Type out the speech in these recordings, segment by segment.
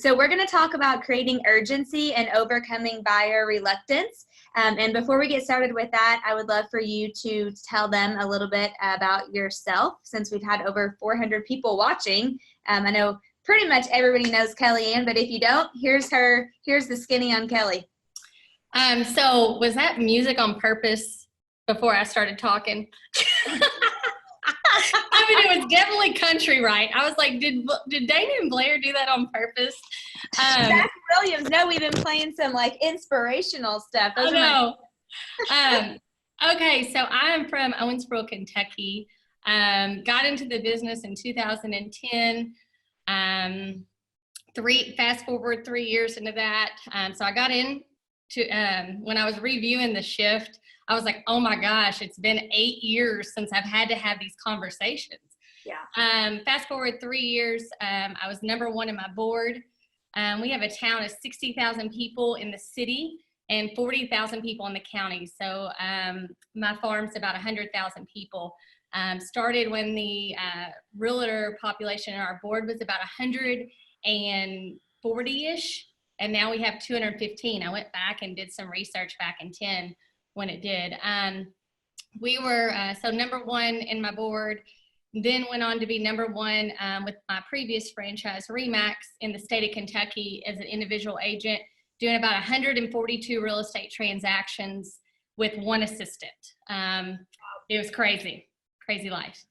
So we're going to talk about creating urgency and overcoming buyer reluctance. And before we get started with that, I would love for you to tell them a little bit about yourself, since we've had over 400 people watching. I know pretty much everybody knows Kelly Ann, but if you don't, here's the skinny on Kelly. So was that music on purpose before I started talking? I mean, it was definitely country, right? I was like, did Dana and Blair do that on purpose? Zach Williams, no, we've been playing some like inspirational stuff. Those I know. Okay, so I am from Owensboro, Kentucky. Got into the business in 2010. Fast forward 3 years into that. So I got in when I was reviewing the shift. I was like, oh my gosh, it's been 8 years since I've had to have these conversations. Yeah. Fast forward 3 years, I was #1 in my board. We have a town of 60,000 people in the city and 40,000 people in the county. So my farm's about 100,000 people. Started when the realtor population in our board was about 140-ish, and now we have 215. I went back and did some research back in 10 when it did. We were so #1 in my board, then went on to be #1 with my previous franchise, Remax, in the state of Kentucky as an individual agent, doing about 142 real estate transactions with one assistant. It was crazy life.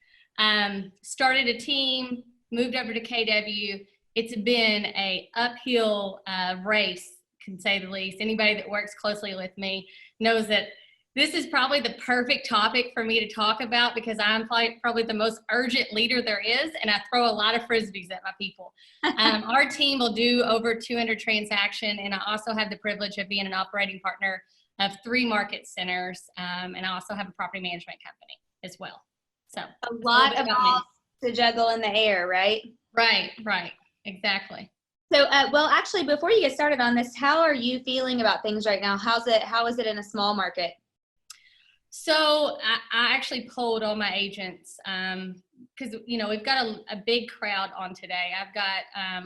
Started a team, moved over to KW. It's been a uphill race, can say the least. Anybody that works closely with me knows that this is probably the perfect topic for me to talk about, because I'm probably the most urgent leader there is, and I throw a lot of frisbees at my people. Our team will do over 200 transactions, and I also have the privilege of being an operating partner of 3 market centers, and I also have a property management company as well. So a lot of balls to juggle in the air, right? Right, exactly. So, well, actually, before you get started on this, how are you feeling about things right now? How is it in a small market? So I actually polled all my agents because, we've got a big crowd on today.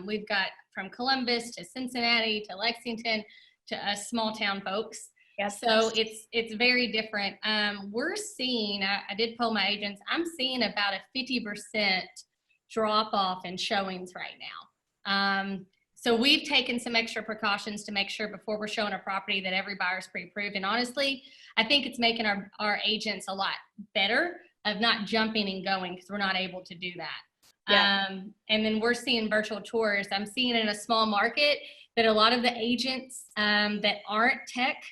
We've got from Columbus to Cincinnati to Lexington to us small town folks. Yes. So it's very different. We're seeing, I did poll my agents, I'm seeing about a 50% drop off in showings right now. So we've taken some extra precautions to make sure before we're showing a property that every buyer's pre-approved. And honestly, I think it's making our agents a lot better of not jumping and going, because we're not able to do that. Yeah. And then we're seeing virtual tours. I'm seeing in a small market that a lot of the agents that aren't tech,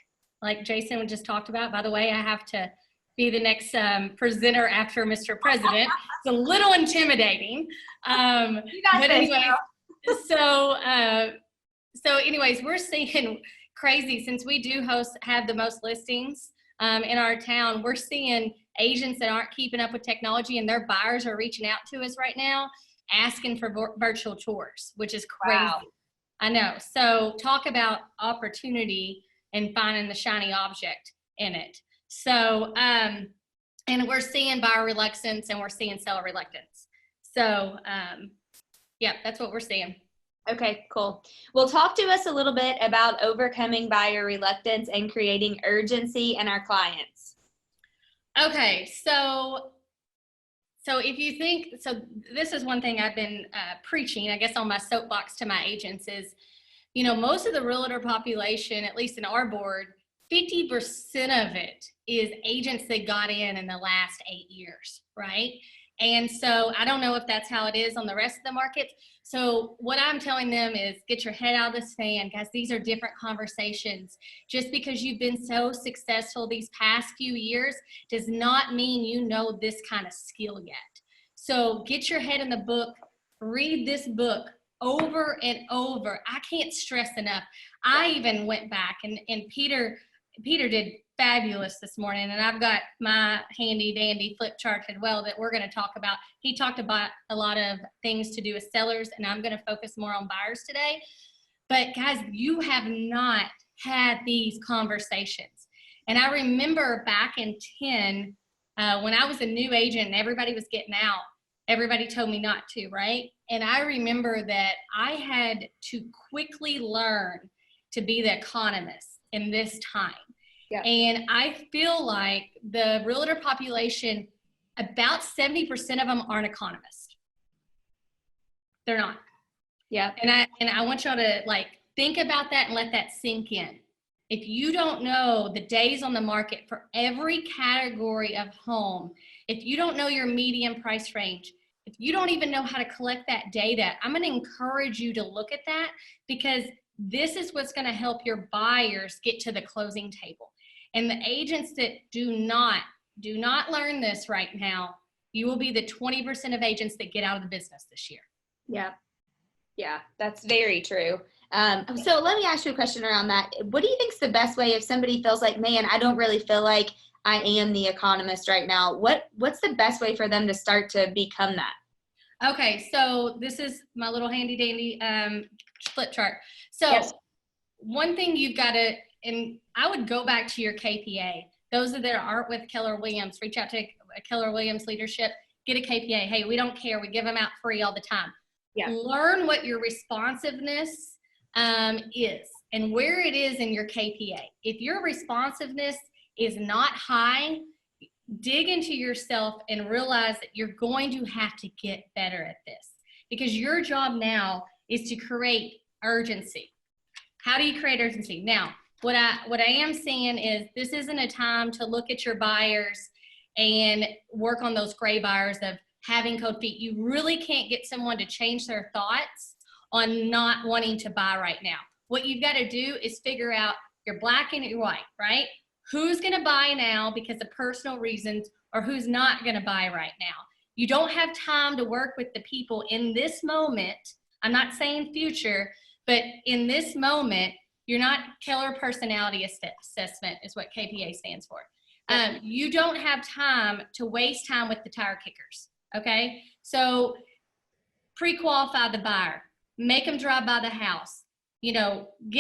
like Jason just talked about, by the way, I have to be the next presenter after Mr. President. It's a little intimidating. But anyway, so anyways, we're seeing crazy, since we do have the most listings in our town. We're seeing agents that aren't keeping up with technology, and their buyers are reaching out to us right now asking for virtual tours, which is crazy. Wow. I know. So talk about opportunity and finding the shiny object in it. So and we're seeing buyer reluctance and we're seeing seller reluctance. So yeah, that's what we're seeing. Okay, cool. Well, talk to us a little bit about overcoming buyer reluctance and creating urgency in our clients. Okay, so if you think, so this is one thing I've been preaching, I guess, on my soapbox to my agents is, most of the realtor population, at least in our board, 50% of it is agents that got in the last 8 years, right? And so I don't know if that's how it is on the rest of the market. So what I'm telling them is get your head out of the sand, guys. These are different conversations. Just because you've been so successful these past few years does not mean you know this kind of skill yet. So get your head in the book, read this book over and over. I can't stress enough. I even went back and Peter did fabulous this morning, and I've got my handy dandy flip chart as well that we're going to talk about. He talked about a lot of things to do with sellers, and I'm going to focus more on buyers today. But guys, you have not had these conversations. And I remember back in 10, when I was a new agent and everybody was getting out, everybody told me not to, right? And I remember that I had to quickly learn to be the economist in this time. Yeah. And I feel like the realtor population, about 70% of them aren't economists. They're not. Yeah. And I want y'all to like think about that and let that sink in. If you don't know the days on the market for every category of home, if you don't know your median price range, if you don't even know how to collect that data, I'm going to encourage you to look at that, because this is what's going to help your buyers get to the closing table. And the agents that do not learn this right now, you will be the 20% of agents that get out of the business this year. Yeah. Yeah, that's very true. So let me ask you a question around that. What do you think is the best way if somebody feels like, man, I don't really feel like I am the economist right now? What's the best way for them to start to become that? Okay, so this is my little handy dandy flip chart. So yes. One thing you've got to, and I would go back to your KPA. Those that aren't with Keller Williams, reach out to Keller Williams Leadership, get a KPA. Hey, we don't care. We give them out free all the time. Yeah. Learn what your responsiveness is and where it is in your KPA. If your responsiveness is not high, dig into yourself and realize that you're going to have to get better at this, because your job now is to create urgency. How do you create urgency? Now, what I am saying is this isn't a time to look at your buyers and work on those gray buyers of having cold feet. You really can't get someone to change their thoughts on not wanting to buy right now. What you've got to do is figure out your black and your white, right? Who's going to buy now because of personal reasons, or who's not going to buy right now. You don't have time to work with the people in this moment. I'm not saying future, but in this moment, you're not Keller Personality Assessment is what KPA stands for. You don't have time to waste time with the tire kickers, okay? So pre-qualify the buyer, make them drive by the house, get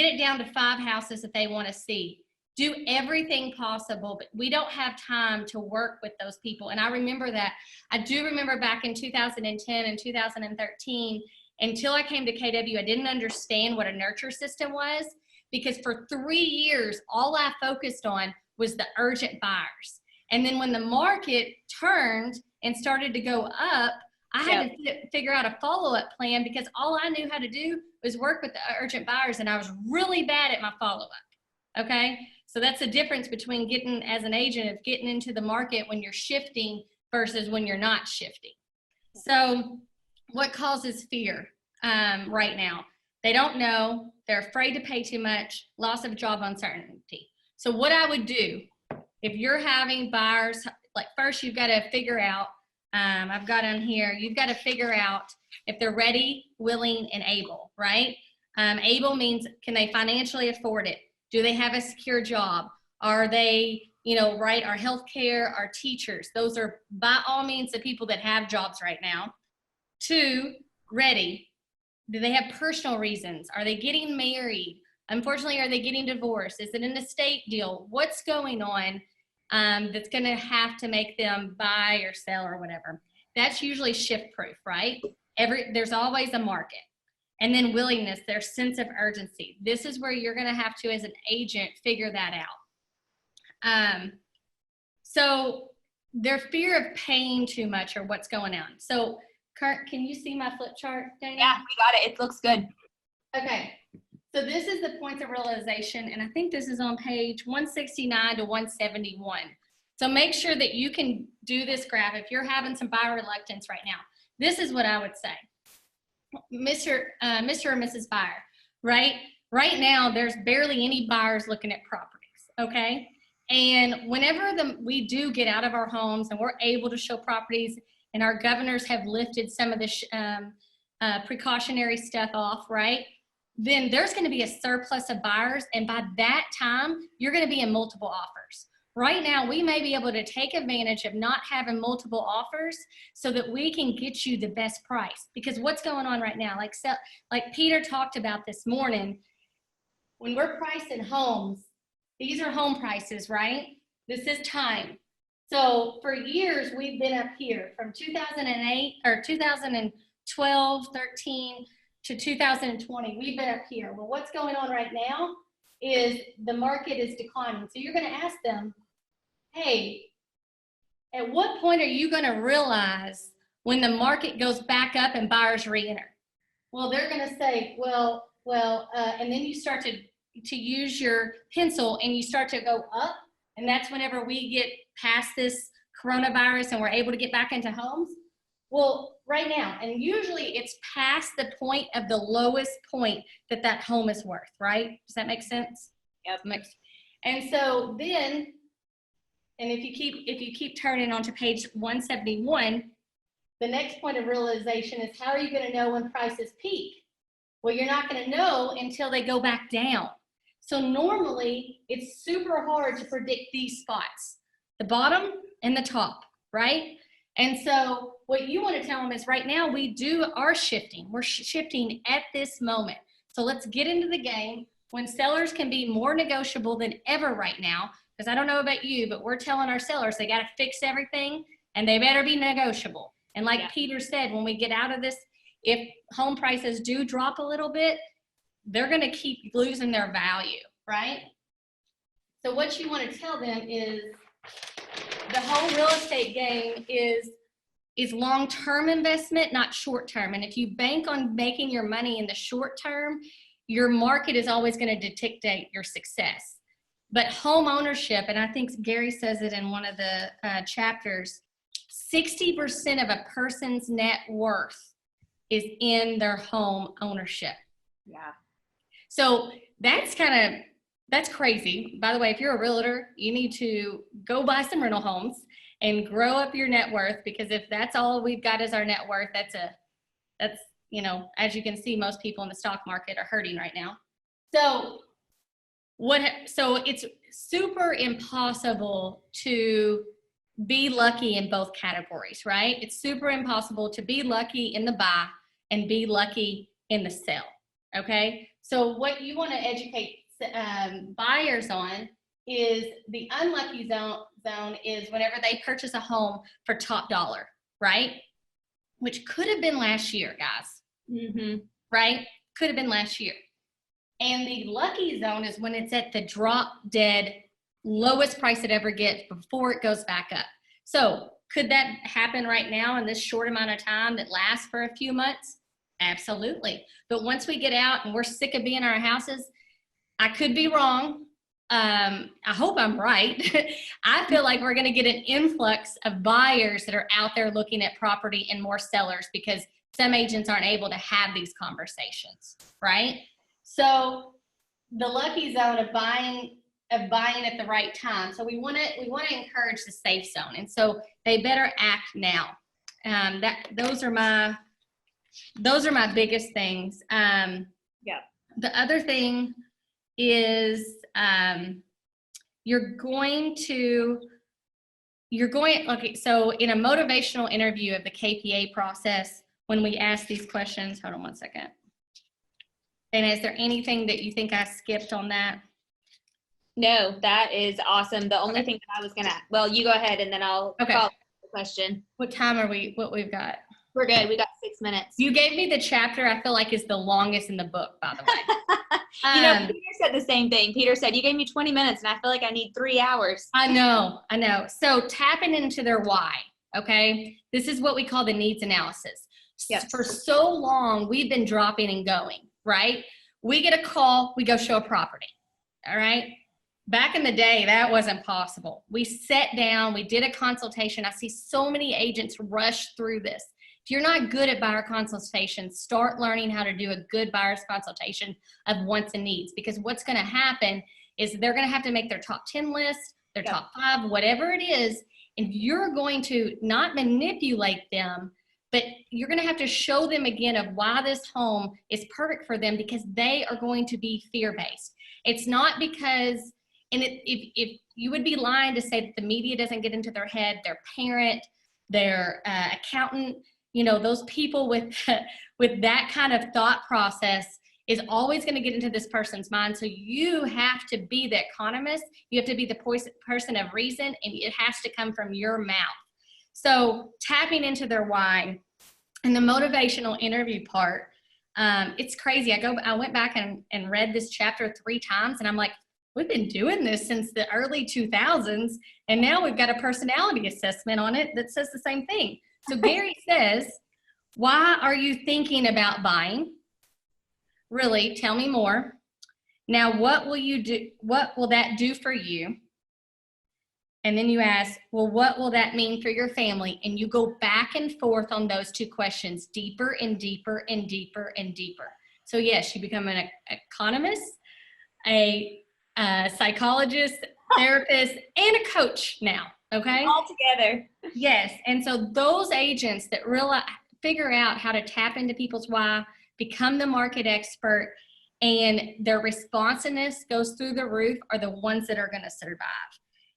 it down to 5 houses that they want to see. Do everything possible, but we don't have time to work with those people. And I remember that. I do remember back in 2010 and 2013, until I came to KW, I didn't understand what a nurture system was, because for 3 years, all I focused on was the urgent buyers. And then when the market turned and started to go up, I had to figure out a follow-up plan, because all I knew how to do was work with the urgent buyers, and I was really bad at my follow-up, okay? So that's the difference between getting, as an agent, of getting into the market when you're shifting versus when you're not shifting. So what causes fear right now? They don't know, they're afraid to pay too much, loss of job uncertainty. So what I would do, if you're having buyers, like first you've got to figure out, I've got on here, you've got to figure out if they're ready, willing, and able, right? Able means, can they financially afford it? Do they have a secure job? Are they, right, our healthcare, our teachers? Those are by all means the people that have jobs right now. 2, ready. Do they have personal reasons? Are they getting married? Unfortunately, are they getting divorced? Is it an estate deal? What's going on that's going to have to make them buy or sell or whatever? That's usually shift proof, right? There's always a market. And then willingness, their sense of urgency. This is where you're going to have to, as an agent, figure that out. So their fear of paying too much or what's going on. So Kurt, can you see my flip chart, Dana? Yeah, we got it. It looks good. Okay. So this is the points of realization, and I think this is on page 169 to 171. So make sure that you can do this graph if you're having some buyer reluctance right now. This is what I would say. Mr. or Mrs. Buyer, right? Right now, there's barely any buyers looking at properties, okay? And whenever we do get out of our homes and we're able to show properties, and our governors have lifted some of the precautionary stuff off, right? Then there's going to be a surplus of buyers, and by that time, you're going to be in multiple offers. Right now, we may be able to take advantage of not having multiple offers so that we can get you the best price. Because what's going on right now, like Peter talked about this morning, when we're pricing homes, these are home prices, right? This is time. So for years, we've been up here from 2008 or 2012, 13 to 2020. We've been up here. Well, what's going on right now is the market is declining. So you're going to ask them, hey, at what point are you going to realize when the market goes back up and buyers re-enter? Well, they're going to say, and then you start to use your pencil and you start to go up. And that's whenever we get past this coronavirus and we're able to get back into homes. Well, right now, and usually it's past the point of the lowest point that home is worth, right? Does that make sense? Yep. And so then, and if you keep turning onto page 171, the next point of realization is, how are you going to know when prices peak? Well, you're not going to know until they go back down. So normally it's super hard to predict these spots, the bottom and the top, right? And so what you want to tell them is, right now we are shifting. We're shifting at this moment. So let's get into the game when sellers can be more negotiable than ever right now. Because I don't know about you, but we're telling our sellers they got to fix everything and they better be negotiable. And like Peter said, when we get out of this, if home prices do drop a little bit, they're going to keep losing their value, right? So what you want to tell them is the whole real estate game is long-term investment, not short-term. And if you bank on making your money in the short term, your market is always going to dictate your success. But home ownership, and I think Gary says it in one of the chapters, 60% of a person's net worth is in their home ownership. Yeah. So that's crazy. By the way, if you're a realtor, you need to go buy some rental homes and grow up your net worth, because if that's all we've got as our net worth, that's as you can see, most people in the stock market are hurting right now. So it's super impossible to be lucky in both categories, right? It's super impossible to be lucky in the buy and be lucky in the sell, okay? So what you want to educate buyers on is the unlucky zone is whenever they purchase a home for top dollar, right? Which could have been last year, guys, right? Could have been last year. And the lucky zone is when it's at the drop dead lowest price it ever gets before it goes back up. So could that happen right now in this short amount of time that lasts for a few months? Absolutely. But once we get out and we're sick of being in our houses, I could be wrong. I hope I'm right. I feel like we're going to get an influx of buyers that are out there looking at property and more sellers, because some agents aren't able to have these conversations, right? So the lucky zone of buying at the right time. So we want to encourage the safe zone, and so they better act now. Those are my biggest things. The other thing is okay, so in a motivational interview of the KPA process, when we ask these questions, hold on one second. And is there anything that you think I skipped on that? No, that is awesome. The only thing that I was well, you go ahead and then I'll follow the question. What time are we, what we've got? We're good. We got 6 minutes. You gave me the chapter I feel like is the longest in the book, by the way. Peter said the same thing. Peter said, you gave me 20 minutes and I feel like I need 3 hours. I know. So tapping into their why, okay? This is what we call the needs analysis. Yes. For so long, we've been dropping and going, right? We get a call, we go show a property, all right? Back in the day, that wasn't possible. We sat down, we did a consultation. I see so many agents rush through this. If you're not good at buyer consultations, start learning how to do a good buyer's consultation of wants and needs, because what's going to happen is they're going to have to make their top 10 list, their top 5, whatever it is, and you're going to not manipulate them, but you're going to have to show them again of why this home is perfect for them, because they are going to be fear-based. It's not because, and if you would be lying to say that the media doesn't get into their head, their parent, their accountant, those people with that kind of thought process, is always going to get into this person's mind. So you have to be the economist. You have to be the person of reason, and it has to come from your mouth. So tapping into their why and the motivational interview part, it's crazy. I went back and read this chapter 3 times, and I'm like, we've been doing this since the early 2000s, and now we've got a personality assessment on it that says the same thing. So Gary says, why are you thinking about buying? Really, tell me more. Now, what will you do? What will that do for you? And then you ask, well, what will that mean for your family? And you go back and forth on those 2 questions, deeper and deeper and deeper and deeper. So yes, you become an economist, a psychologist, therapist, and a coach now, okay? All together. Yes, and so those agents that really figure out how to tap into people's why, become the market expert, and their responsiveness goes through the roof are the ones that are going to survive.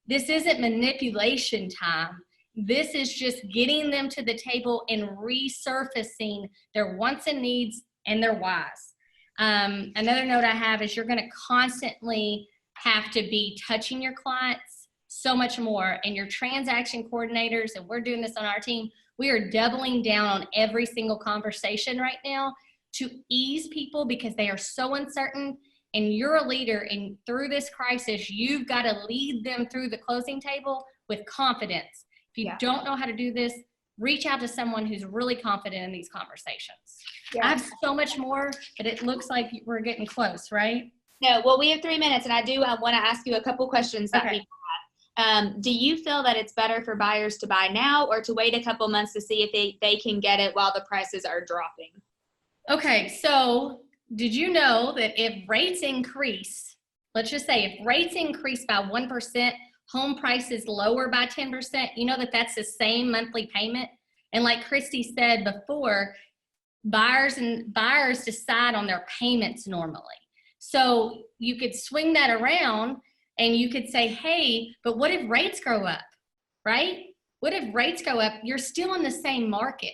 This isn't manipulation time. This is just getting them to the table and resurfacing their wants and needs and their whys. Another note I have is you're going to constantly have to be touching your clients so much more, and your transaction coordinators, and we're doing this on our team, we are doubling down on every single conversation right now to ease people because they are so uncertain, and you're a leader, and through this crisis, you've got to lead them through the closing table with confidence. If you don't know how to do this, reach out to someone who's really confident in these conversations. I have so much more, but it looks like we're getting close, right? No, well, we have 3 minutes, and I do want to ask you a couple questions that people have. Do you feel that it's better for buyers to buy now or to wait a couple months to see if they can get it while the prices are dropping? Okay, so did you know that if rates increase, let's just say if rates increase by 1%, home prices lower by 10%, you know that that's the same monthly payment? And like Christy said before, buyers decide on their payments normally. So you could swing that around and you could say, hey, but what if rates go up, right? What if rates go up? You're still in the same market.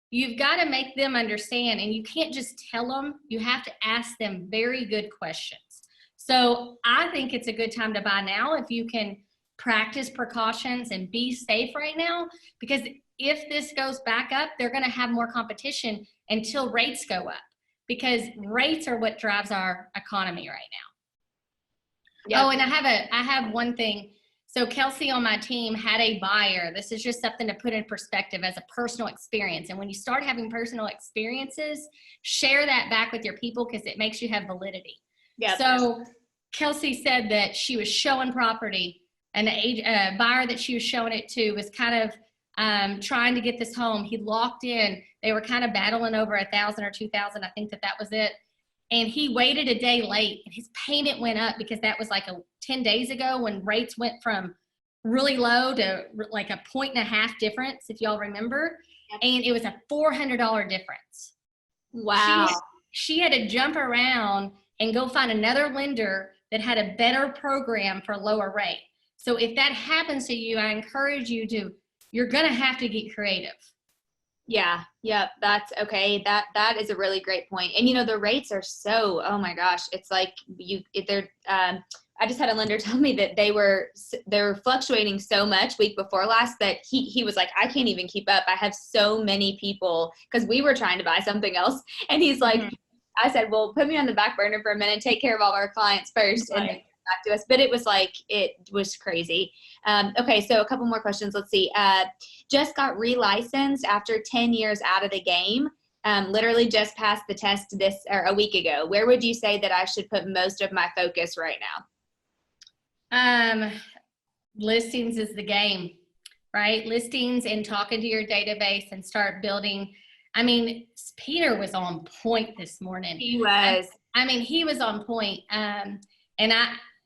You've got to make them understand, and you can't just tell them. You have to ask them very good questions. So I think it's a good time to buy now if you can practice precautions and be safe right now, because if this goes back up, they're going to have more competition until rates go up, because rates are what drives our economy right now. Yep. Oh, and I have one thing. So Kelsey on my team had a buyer. This is just something to put in perspective as a personal experience. And when you start having personal experiences, share that back with your people because it makes you have validity. Yep. So Kelsey said that she was showing property, and a buyer that she was showing it to was kind of trying to get this home. He locked in. They were kind of battling over 1,000 or 2,000. I think that was it. And he waited a day late, and his payment went up because that was like 10 days ago when rates went from really low to like 1.5 point difference, if y'all remember. And it was a $400 difference. Wow. She had to jump around and go find another lender that had a better program for a lower rate. So if that happens to you, I encourage you you're going to have to get creative. Yeah. Yep. That's okay. That is a really great point. And the rates are so, oh my gosh, it's like I just had a lender tell me that they're fluctuating so much week before last that he was like, I can't even keep up. I have so many people, because we were trying to buy something else. And he's like, I said, well, put me on the back burner for a minute, take care of all our clients first. Right. And then back to us. But it was crazy. Okay. So a couple more questions. Let's see. Just got relicensed after 10 years out of the game. Literally just passed the test a week ago. Where would you say that I should put most of my focus right now? Listings is the game, right? Listings and talking to your database and start building. I mean, Peter was on point this morning. He was. He was on point. And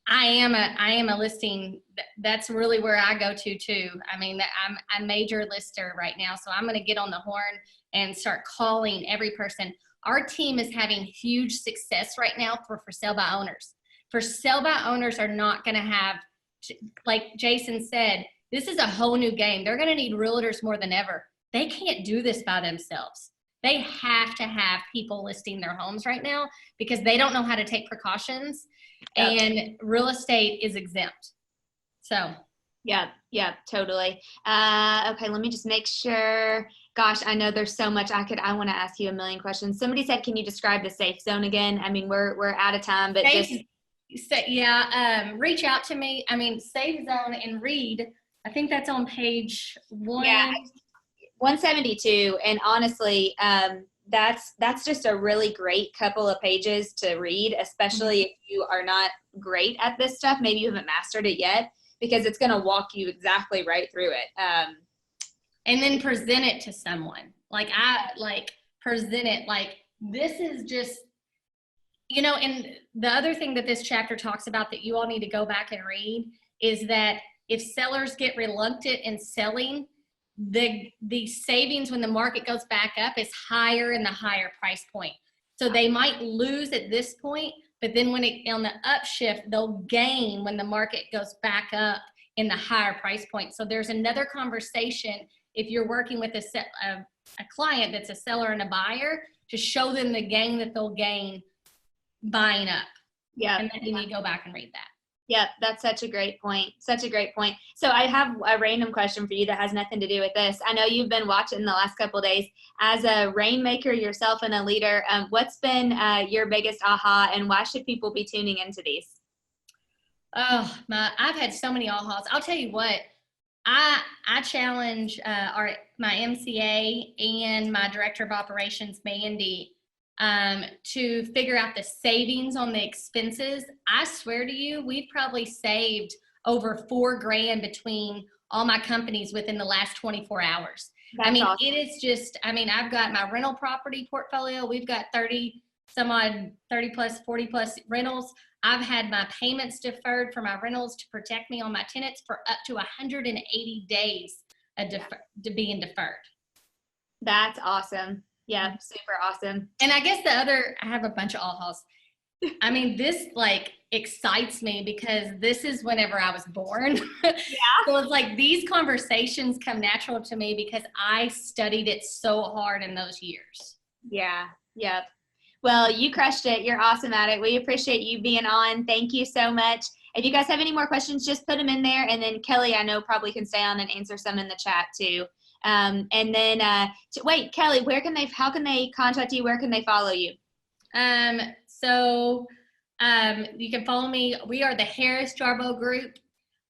I am a listing. That's really where I go to too. I'm a major lister right now, so I'm going to get on the horn and start calling every person. Our team is having huge success right now for sale by owners. For sale by owners are not going to have, like Jason said, this is a whole new game. They're going to need realtors more than ever. They can't do this by themselves. They have to have people listing their homes right now because they don't know how to take precautions, and real estate is exempt. So. Yeah, totally. Okay, let me just make sure. Gosh, I know there's so much I want to ask you a million questions. Somebody said, can you describe the safe zone again? I mean, we're out of time, but reach out to me. I mean, safe zone and read. I think that's on page 172. And honestly, that's just a really great couple of pages to read, especially if you are not great at this stuff. Maybe you haven't mastered it yet, because it's going to walk you exactly right through it. And then present it to someone. Present it like, this is just, and the other thing that this chapter talks about that you all need to go back and read is that if sellers get reluctant in selling, the savings when the market goes back up is higher in the higher price point. So they might lose at this point, but then when on the upshift, they'll gain when the market goes back up in the higher price point. So there's another conversation if you're working with a client that's a seller and a buyer, to show them the gain that they'll gain buying up. Yeah. And then you need to go back and read that. Yeah, that's such a great point. Such a great point. So I have a random question for you that has nothing to do with this. I know you've been watching the last couple of days. As a rainmaker yourself and a leader, what's been your biggest aha, and why should people be tuning into these? Oh, I've had so many ahas. I'll tell you what, I challenge my MCA and my director of operations, Mandy, to figure out the savings on the expenses. I swear to you, we've probably saved over $4,000 between all my companies within the last 24 hours. That's awesome. It is just, I've got my rental property portfolio. We've got 30 plus, 40 plus rentals. I've had my payments deferred for my rentals to protect me on my tenants for up to 180 days being deferred. That's awesome. Yeah, super awesome. And I guess I have a bunch of ahas. This excites me because this is whenever I was born. Yeah. So it's like these conversations come natural to me because I studied it so hard in those years. Yeah. Yep. Well, you crushed it. You're awesome at it. We appreciate you being on. Thank you so much. If you guys have any more questions, just put them in there. And then Kelly, I know, probably can stay on and answer some in the chat too. And then, wait, Kelly, how can they contact you? Where can they follow you? So you can follow me. We are the Harris Jarbo Group.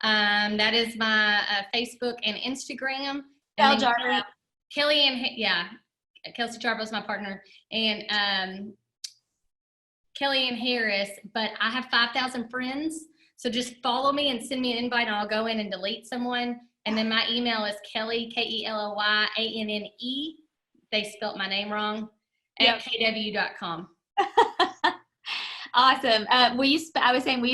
That is my Facebook and Instagram. Spell Jarbo. Kelly and, Kelsey Jarbo is my partner. And Kelly and Harris, but I have 5,000 friends. So just follow me and send me an invite and I'll go in and delete someone. And then my email is Kelly, KELLYANNE. They spelt my name wrong, at kw.com. Awesome. Will you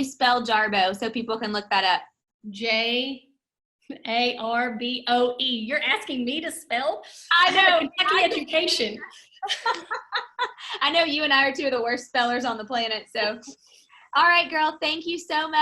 spell Jarbo so people can look that up? JARBOE. You're asking me to spell? I know. Kentucky education. I know you and I are two of the worst spellers on the planet. So, all right, girl. Thank you so much.